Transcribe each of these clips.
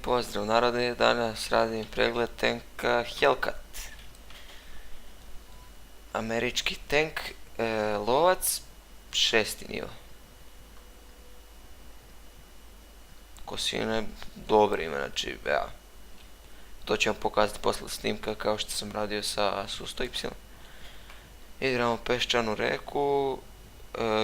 Pozdrav narode, danas radim pregled tanka Hellcat. Američki tank, lovac, 6. nivo. Kosine dobre ima, znači, ja. To ću vam pokazati posle snimka kao što sam radio sa Su-100Y. Igramo peščanu reku,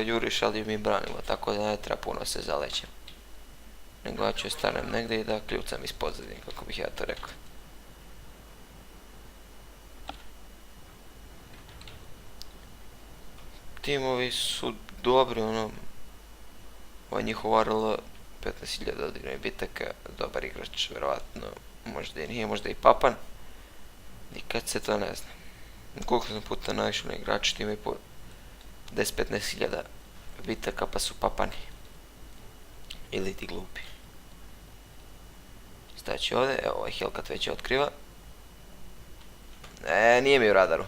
juriš ali mi branimo, tako da ne treba puno se zalećem. Nego ja ću stanem negdje i da kljucam iz pozadine, kako bih ja to rekao. Timovi su dobri, ono, ovaj njihov RL 15.000 odigranih bitaka, dobar igrač, vjerovatno, možda i nije, možda i papan, nikad se to ne zna. Koliko sam puta naišao na igrači, ti imaju po 10-15.000 bitaka pa su papani. Ili ti glupi. Staći ovdje, evo ovaj Hellcat već je otkriva. Nije mi u radaru.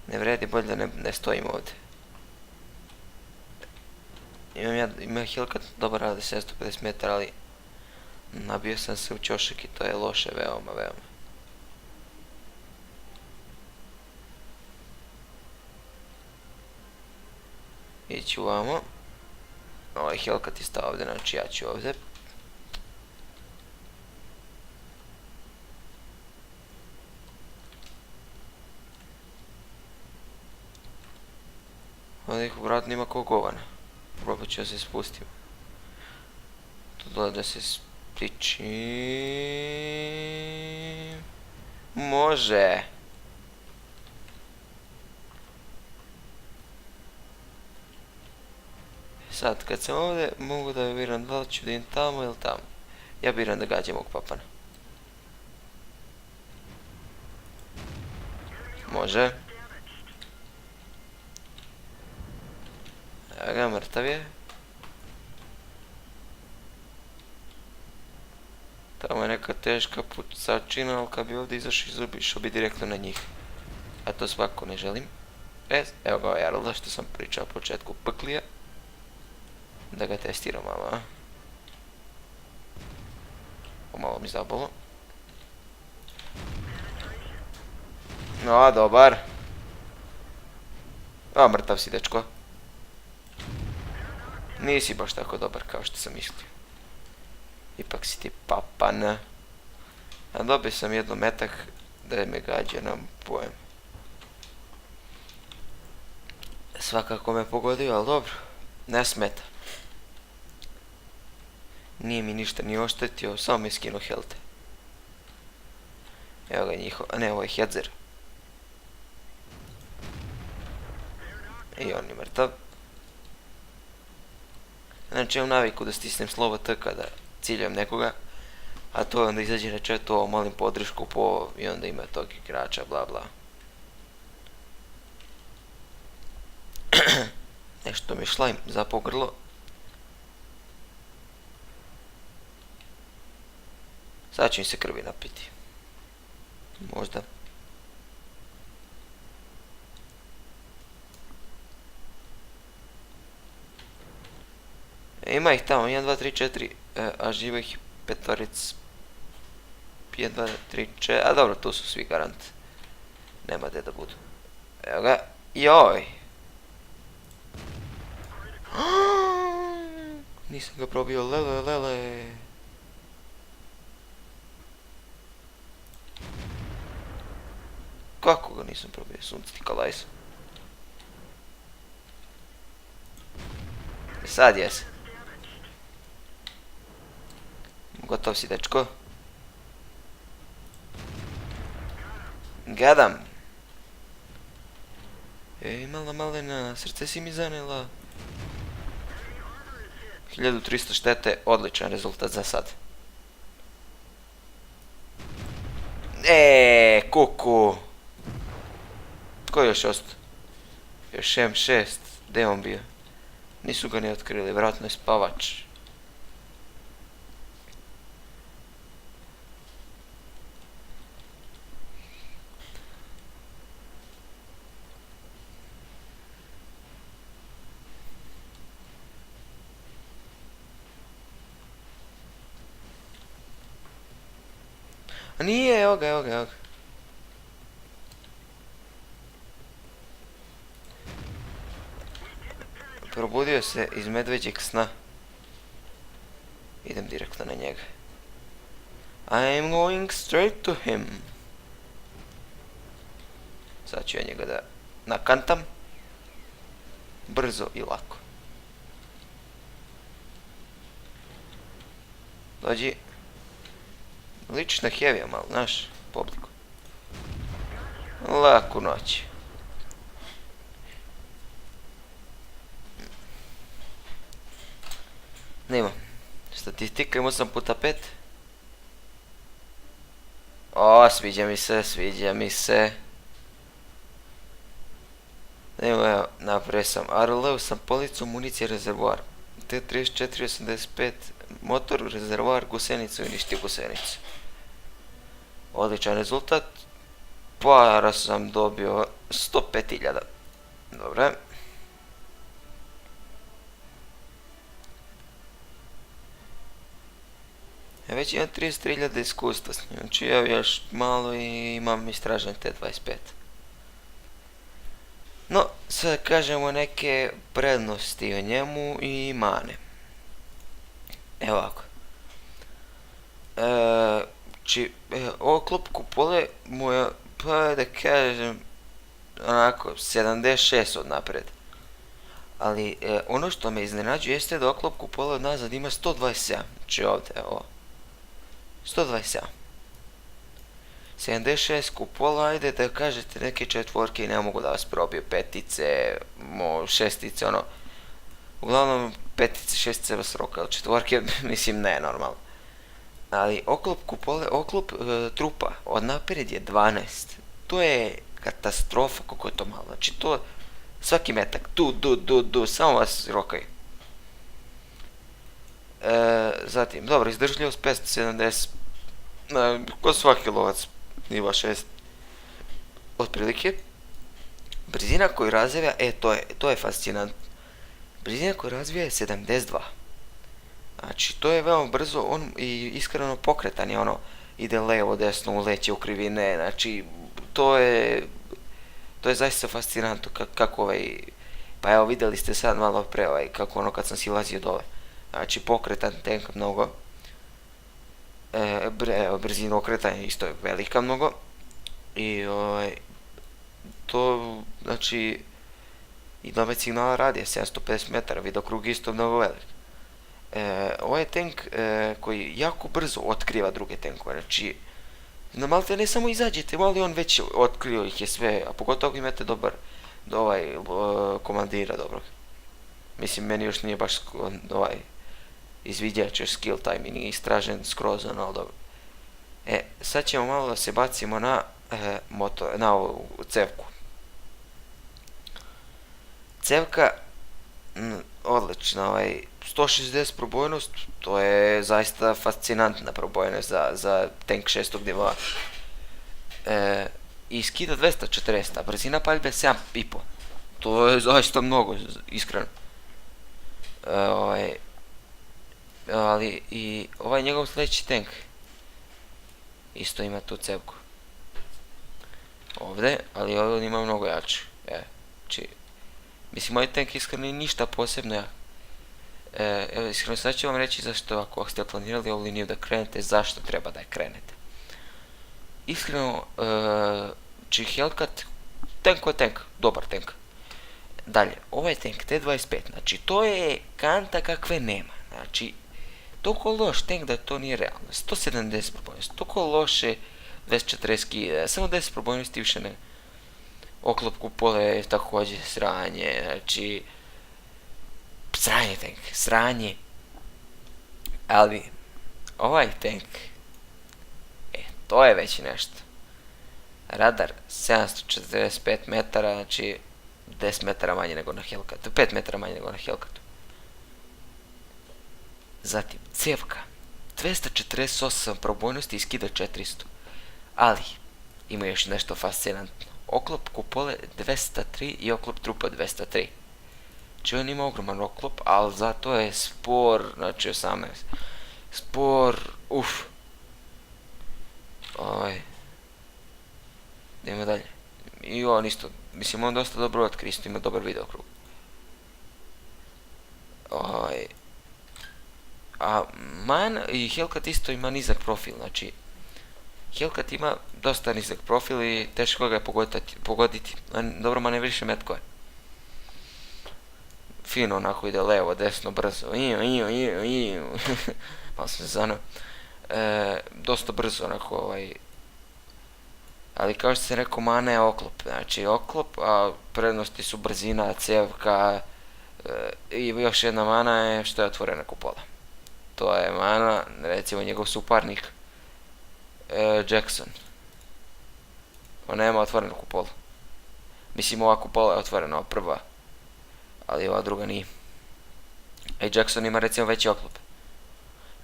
Ne vredi, bolje da ne stojim ovdje. Ima Hellcat dobar rade 750 metara, ali nabio sam se u ćošak i to je loše, veoma. Ići ovamo. Ovaj Hellcat je stao ovdje, znači ja ću ovdje. Ovdje ih vratno ima ko govana. Probat ću da se spustim. Tu dole da se spričim. Može. Sad kad sam ovdje mogu da biram da li ću da idem tamo ili tamo. Ja biram da gađam ovog papana. Može. Evo ga, mrtav je. Tamo je neka teška pucačina, ali kad bi ovdje izašao išao bi direktno na njih. A to svako ne želim. Evo ga ovaj Jarl, što sam pričao u početku Pklija. Da ga testiram malo, a? Malo mi zabolo. No, dobar. A, mrtav si, dečko. Nisi baš tako dobar kao što sam mislio. Ipak si ti papan. A dobio sam jednu metak da je me gađa, nam pojem. Svakako me pogodio, ali dobro. Ne smeta. Nije mi ništa ni oštetio, samo mi je skinuo helte. Evo ga njihov, a ne, ovo je Hedzer. I on je mrtav. Znači imam naviku da stisnem slovo T kada ciljam nekoga. A to onda izađe na chatu, molim podršku po i onda ima tog igrača, bla bla. Nešto mi šlajm zapao grlo. Sad ću im se krvi napiti. Možda. Ima ih tamo, 1, 2, 3, 4, a živo ih petoric. 1, 2, 3, 4, a dobro, tu su svi garant. Nema gdje da budu. Evo ga, joj! Nisam ga probio, lele. Kako ga nisam probio, sunce ti kalajsa. Sad jes. Gotov si, dečko. Gadam. Mala malena, srce si mi zanela. 1300 štete, odličan rezultat za sad. Kuku. Ko je još ostao? Još M6, gdje je on bio? Nisu ga ni otkrili, vjerojatno je spavač. A nije, evo ga, evo ga, evo ga. Probudio se iz medveđeg sna. Idem direktno na njega. I'm going straight to him. Sad ću ja njega da nakantam. Brzo i lako. Dođi. Ličiš na Heavy-a malo, znaš, po obliku. Laku noć. Nema. Statistika imao sam puta 5. O, sviđa mi se, sviđa mi se. Evo, napravio sam RL, sam policu, municije, rezervoar. T-34-85, motor, rezervoar, gusenicu i ništi gusenicu. Odličan rezultat. Para sam dobio 105.000. Dobre. Već imam 33.000 iskustva s njim. Znači ja još malo i imam istražen T-25. No, sad kažemo neke prednosti o njemu i mane. Evo ovako. Oklop kupole mu je, pa da kažem, onako, 76 od napred. Ali ono što me iznenađuje jeste da oklop kupole od nazad ima 127. Znači ovdje, evo. 127. 76 kupola, ajde da kažete neke četvorke i ne mogu da vas probiju, petice, šestice, ono. Uglavnom, petice, šestice vas roka, ali četvorke, mislim, ne, normalno. Ali oklop kupole, oklop trupa od napred je 12. To je katastrofa kako je to malo. Znači to, svaki metak, du, samo vas rokaju. Zatim, dobro, izdržljivost 570, kod svaki lovac, niva 6, otprilike. Brzina koju razvija, to je fascinantno. Brzina koju razvija je 72. Znači, to je veoma brzo, on i iskreno pokretan je, ono, ide levo, desno, uleće u krivine, znači, to je zaista fascinantno, kako pa evo, vidjeli ste sad malo pre, kako ono kad sam silazio dole. Znači, pokretan tank mnogo, brzina okretanja isto je velika mnogo, i to, znači, i domet signala radija, 750 metara, vidokrug isto mnogo velik. Ovo je tank koji jako brzo otkriva druge tankove, znači na malte ne samo izađete, ali on već otkrio ih je sve, a pogotovo ako imate dobar komandira dobrog. Mislim, meni još nije baš izviđač, još skill time i nije istražen skroz, ali dobro. Sad ćemo malo da se bacimo na ovu cevku. Cevka, odlična, 160 probojnost, to je zaista fascinantna probojnost za tank 6. nivoa. I skida 240, a brzina paljbe 7,5. To je zaista mnogo, iskreno. Ali i ovaj njegov sljedeći tank isto ima tu cevku. Ovdje, ali ovdje on ima mnogo jače. Znači, mislim, ovaj tank iskreno nije ništa posebno jak. Evo, iskreno sad ću vam reći zašto, ako ste planirali ovu liniju da krenete, zašto treba da je krenete. Iskreno, Hellcat, tank ko tank, dobar tank. Dalje, ovaj tank T-25, znači to je kanta kakve nema. Znači, toliko loš tank da to nije realno. 170 probojnosti, toliko loše 240 kg, samo 10 probojnosti više ne. Oklop kupole je također sranje, znači sranje tank, sranje. Ali ovaj tank, to je već nešto. Radar 745 metara, znači 10 metara manje nego na Hellcatu, 5 metara manje nego na Hellcatu. Zatim, cevka 248 probojnosti i skida 400. Ali, ima još nešto fascinantno. Oklop kupole 203 i oklop trupa 203. Znači on ima ogroman oklop, ali zato je spor, znači 18. Spor, Idemo dalje. I on isto, mislim on dosta dobro otkri, isto ima dobar video krug. A i Hellcat isto ima nizak profil, znači Hellcat ima dosta nizak profil i teško ga je pogoditi. Dobro manevriše metkove. Fino onako ide levo, desno, brzo. Malo sam se zanao. Dosta brzo onako ali kao što sam rekao, mana je oklop. Znači oklop, a prednosti su brzina, cevka i još jedna mana je što je otvorena kupola. To je mana, recimo njegov suparnik Jackson. On nema otvorenu kupolu. Mislim ova kupola je otvorena, ova prva. Ali ova druga nije. Jackson ima recimo veći oklop.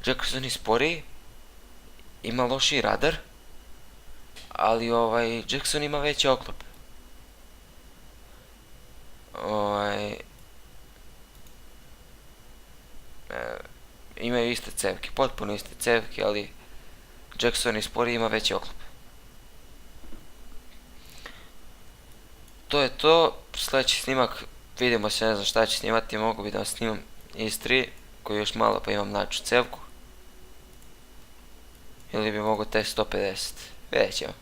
Jackson je sporiji, ima lošiji radar, ali Jackson ima veći oklop. Imaju iste cevke, potpuno iste cevke, ali Jackson je sporiji, ima veći oklop. To je to, sljedeći snimak, vidimo se, ne znam šta ću snimati, mogu bi da snimam Is-3, koji još malo pa imam naču cevku. Ili bi mogo T150, vidjet ćemo.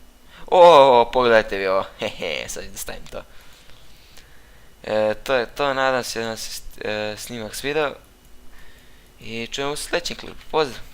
Pogledajte vi ovo, sad ću da stavim to. To je to, nadam se da se snimak svidao. I čujemo u sljedećem klipu, pozdrav!